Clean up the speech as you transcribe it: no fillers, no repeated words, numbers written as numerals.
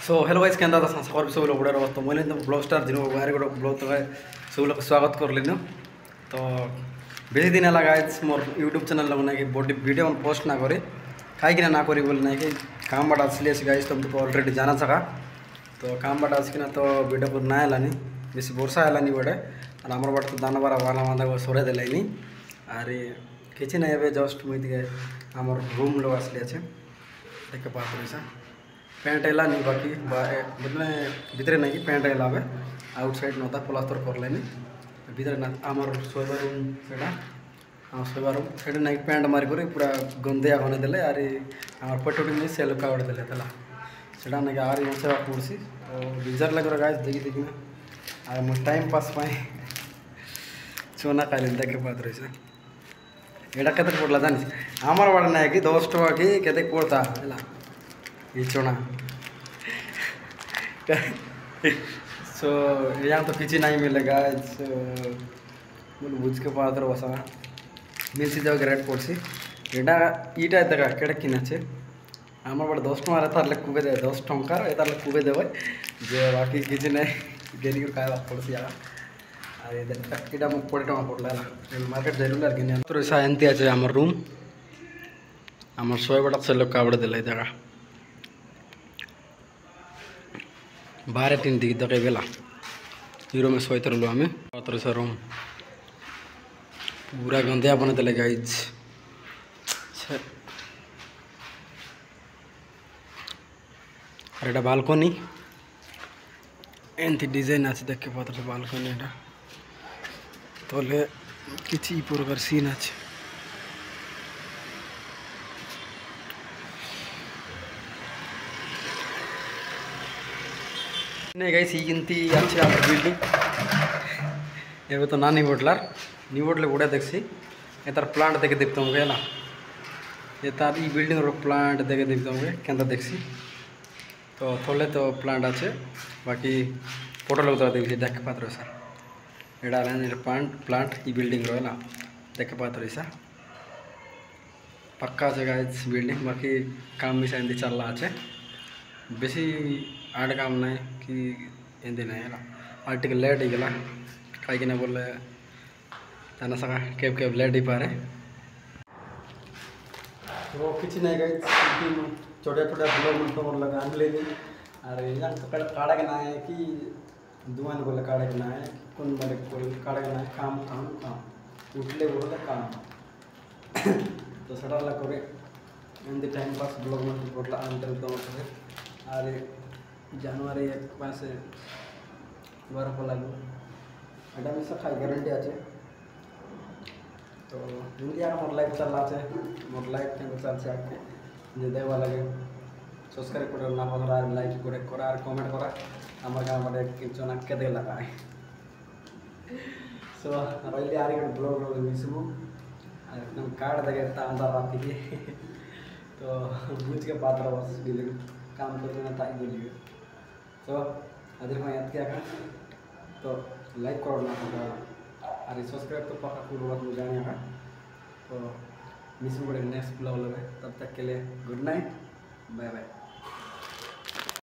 So hello guys केंदा था संस्कार सब लोग बड़े तो मैं ब्लॉग स्टार जिन बाहर गोटे ब्लॉग तो सब लोग स्वागत कर लेन तो बेस दिन है गाइस मोर यूट्यूब चैनल लोग ना कि बॉडी वीडियो पोस्ट ना करे कहीं ना करी बोले ना कि काम बाट आसली गाइस तुम तो ऑलरेडी जाना सका तो काम बाट आसकिना तो वीडियो पर ना है बेस वर्षा है बड़े और आमर बाट तो दाना बारा वाला बांधा सोरे देलानी अरे किसी ना जस्ट मुझे आमर रूम लोग आसली अच्छे देखे पास पैसा पैंट एला नहीं बाकी मतलब भितर नहीं पैंट एला आउटसाइड नता प्लास्टर कर लेनी भितर ना आमर शोबा रूम से शोबा रूम से नहीं पैंट मारिक पूरा गंदे होने देले अरे आम पटोटी से लुका उड़े देले से ना आरी सेवा पड़सी बिजार लगे गाय देखी देखना और मो टाइम पास चोना खाली देखे पात रही एटा के पड़ला जानी आमर वाड़ ना कि 10 टका कि के पड़ता है ये चोना सो यहाँ तो किसी नहीं मिलेगा बोल बुझ के पात्र बसा मिलसी जब रेट पड़सी एटा ईटा तक केड़े किनाचे आमर बड़े 10 टका तार कुबे दे 10 टंकार तार कुबे देवे जे बाकी किसी नहीं गेनी काय पड़सी इटा मुझे 20 टका पड़ला मार्केट जरूर किने तो ऐसा एंती आछे आमर रूम आमर शोबा से लोग कावड़े देले जगह 12-3 दिख दे बेला हीरो में सोते रहो हमें पत्र से रूम पूरा गंदिया बने देले गाइज और एटा बालकनी एंती डिजाइन आछे देखे पत्र से बालकनी एटा तले किछि प्रकार सीन आछे नहीं गाइस ईगिंती अच्छे आम बिल्डिंग एवं तो ना निबोटलार निबोटले गुड़ा देखी ये तार प्लांट देखे देखते होंगे ना ये तार ई बिल्डिंग रो प्लांट देखे देखते होंगे केंदा देखी तो थोड़े तो प्लांट आछे बाकी फोटो लगता देखी देखे पात्र सर एडा प्लांट ई बिल्डिंग रो ना देखे पात्र सर पक्का से गाइस बिल्डिंग बाकी काम भी सेंदी चल रहा है बेसी आड़ काम नहीं कि एंदी नहीं है और टिके लेट ही गला कहीं बोले ताना सका केब केब लेट ही पारे वो किसी नहीं गई छोटे छोटे ब्लॉग मन तो लगा ले अरे यहाँ तो काड़ा के ना है कि दुआन बोले काड़ा के ना है कौन बोले काड़ा के ना है काम काम काम उठले बोले काम तो सड़ा ला करे एंदी टाइम पास ब्लॉग मन बोला अंतर दो अरे जनवरी पास बर्फ लागू एटा में सब खाई गारंटी आछे तो इंडिया का मोर लाइफ चल रहा है मोर लाइफ के चल से आपके जे देवा लगे सब्सक्राइब कर ना पकड़ा लाइक करे करा और कमेंट करा हमारे गाँव में किंचो ना के दे लगा सो रही आरी ब्लॉग रोग मिसबू एकदम कार्ड देखे अंदर रात की तो बुझ के पात्र बस काम करना ताकि बोलिए तो अगर मैं याद किया तो लाइक करो ना पड़ा और सब्सक्राइब तो पक्का पूरी बात मुझे जाने का तो मिस बड़े नेक्स्ट ब्लॉग लगे तब तक के लिए गुड नाइट बाय बाय।